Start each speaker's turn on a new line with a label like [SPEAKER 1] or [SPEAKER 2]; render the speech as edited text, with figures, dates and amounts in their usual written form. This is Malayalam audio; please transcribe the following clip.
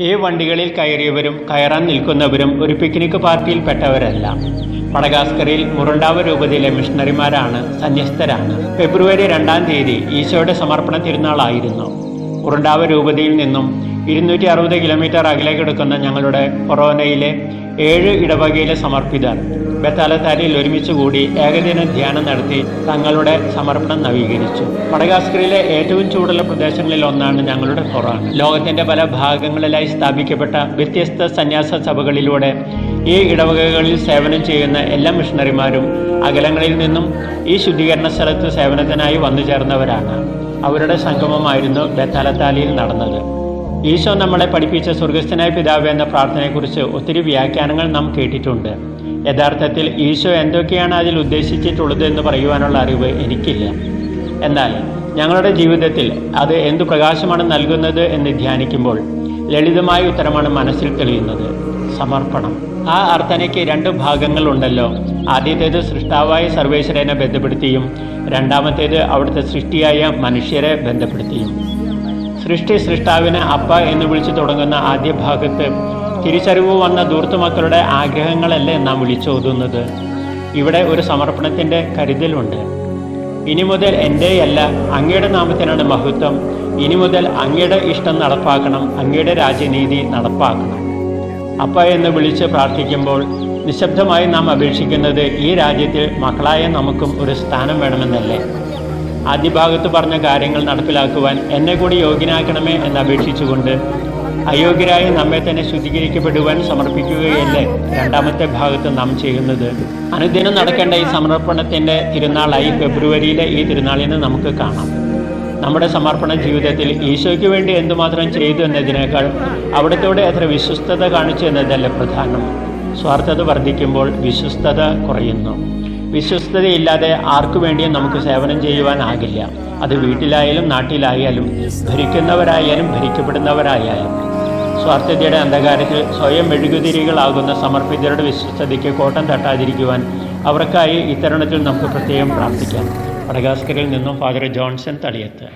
[SPEAKER 1] ഈ വണ്ടികളിൽ കയറിയവരും കയറാൻ നിൽക്കുന്നവരും ഒരു പിക്നിക് പാർട്ടിയിൽപ്പെട്ടവരല്ല. മഡഗാസ്കറിൽ മുറുണ്ടാവ രൂപതയിലെ മിഷണറിമാരാണ്, സന്യസ്തരാണ്. ഫെബ്രുവരി 2-ാം തീയതി ഈശോയുടെ സമർപ്പണ തിരുനാളായിരുന്നു. മുറുണ്ടാവ രൂപതയിൽ നിന്നും 260 കിലോമീറ്റർ അകലെ കിടക്കുന്ന ഞങ്ങളുടെ കൊറോനയിലെ 7 ഇടവകയിലെ സമർപ്പിതർ ബെത്താലത്താരിൽ ഒരുമിച്ച് കൂടി ഏകദിന ധ്യാനം നടത്തി തങ്ങളുടെ സമർപ്പണം നവീകരിച്ചു. മഡഗാസ്കറിലെ ഏറ്റവും ചൂടുള്ള പ്രദേശങ്ങളിൽ ഒന്നാണ് ഞങ്ങളുടെ കൊറോന. ലോകത്തിന്റെ പല ഭാഗങ്ങളിലായി സ്ഥാപിക്കപ്പെട്ട വ്യത്യസ്ത സന്യാസ സഭകളിലൂടെ ഈ ഇടവകകളിൽ സേവനം ചെയ്യുന്ന എല്ലാ മിഷണറിമാരും അകലങ്ങളിൽ നിന്നും ഈ ശുദ്ധീകരണ സ്ഥലത്ത് സേവനത്തിനായി വന്നു ചേർന്നവരാണ്. അവരുടെ സംഗമമായിരുന്നു ബെത്താലത്താലിയിൽ നടന്നത്. ഈശോ നമ്മളെ പഠിപ്പിച്ച സ്വർഗസ്ഥനായ പിതാവ് എന്ന പ്രാർത്ഥനയെക്കുറിച്ച് ഒത്തിരി വ്യാഖ്യാനങ്ങൾ നാം കേട്ടിട്ടുണ്ട്. യഥാർത്ഥത്തിൽ ഈശോ എന്തൊക്കെയാണ് അതിൽ ഉദ്ദേശിച്ചിട്ടുള്ളത് എന്ന് പറയുവാനുള്ള അറിവ് എനിക്കില്ല. എന്നാൽ ഞങ്ങളുടെ ജീവിതത്തിൽ അത് എന്തു പ്രകാശമാണ് നൽകുന്നത് എന്ന് ധ്യാനിക്കുമ്പോൾ ലളിതമായ ഉത്തരമാണ് മനസ്സിൽ തെളിയുന്നത്: സമർപ്പണം. ആ അർത്ഥനയ്ക്ക് 2 ഭാഗങ്ങളുണ്ടല്ലോ. ആദ്യത്തേത് സൃഷ്ടാവായ സർവേശ്വരനെ ബന്ധപ്പെടുത്തിയും രണ്ടാമത്തേത് അവിടുത്തെ സൃഷ്ടിയായ മനുഷ്യരെ ബന്ധപ്പെടുത്തിയും. സൃഷ്ടാവിനെ അപ്പ എന്ന് വിളിച്ചു തുടങ്ങുന്ന ആദ്യ ഭാഗത്ത് തിരിച്ചറിവ് വന്ന ധൂർത്തുമക്കളുടെ ആഗ്രഹങ്ങളല്ലേ നാം വിളിച്ചോതുന്നത്. ഇവിടെ ഒരു സമർപ്പണത്തിൻ്റെ കരുതലുണ്ട്. ഇനി മുതൽ എൻ്റെയല്ല, അങ്ങയുടെ നാമത്തിനാണ് മഹത്വം. ഇനി മുതൽ അങ്ങയുടെ ഇഷ്ടം നടപ്പാക്കണം, അങ്ങയുടെ രാജ്യനീതി നടപ്പാക്കണം. അപ്പ എന്ന് വിളിച്ച് പ്രാർത്ഥിക്കുമ്പോൾ നിശബ്ദമായി നാം അപേക്ഷിക്കുന്നത് ഈ രാജ്യത്തിൽ മക്കളായ നമുക്കും ഒരു സ്ഥാനം വേണമെന്നല്ലേ. ആദ്യ ഭാഗത്ത് പറഞ്ഞ കാര്യങ്ങൾ നടപ്പിലാക്കുവാൻ എന്നെ കൂടി യോഗ്യനാക്കണമേ എന്നപേക്ഷിച്ചുകൊണ്ട് അയോഗ്യരായ നമ്മെ തന്നെ ശുദ്ധീകരിക്കപ്പെടുവാൻ സമർപ്പിക്കുകയല്ലേ രണ്ടാമത്തെ ഭാഗത്ത് നാം ചെയ്യുന്നത്. അനുദിനം നടക്കേണ്ട ഈ സമർപ്പണത്തിൻ്റെ തിരുനാളായി ഫെബ്രുവരിയിലെ ഈ തിരുനാളിനെ നമുക്ക് കാണാം. നമ്മുടെ സമർപ്പണ ജീവിതത്തിൽ ഈശോയ്ക്ക് വേണ്ടി എന്തുമാത്രം ചെയ്തു എന്നതിനേക്കാൾ അവിടത്തോടെ എത്ര വിശ്വസ്തത കാണിച്ചു എന്നതല്ല പ്രധാനം. സ്വാർത്ഥത വർദ്ധിക്കുമ്പോൾ വിശ്വസ്തത കുറയുന്നു. വിശ്വസ്തതയില്ലാതെ ആർക്കു വേണ്ടിയും നമുക്ക് സേവനം ചെയ്യുവാനാകില്ല. അത് വീട്ടിലായാലും നാട്ടിലായാലും ഭരിക്കുന്നവരായാലും ഭരിക്കപ്പെടുന്നവരായാലും. സ്വാർത്ഥതയുടെ അന്ധകാരത്തിൽ സ്വയം മെഴുകുതിരികളാകുന്ന സമർപ്പിതരുടെ വിശ്വസ്തതയ്ക്ക് കോട്ടം തട്ടാതിരിക്കുവാൻ അവർക്കായി ഇത്തരുണത്തിൽ നമുക്ക് പ്രത്യേകം പ്രാർത്ഥിക്കാം. മഡഗാസ്കറിൽ നിന്നും ഫാദർ ജോൺസൺ തളിയത്ത്.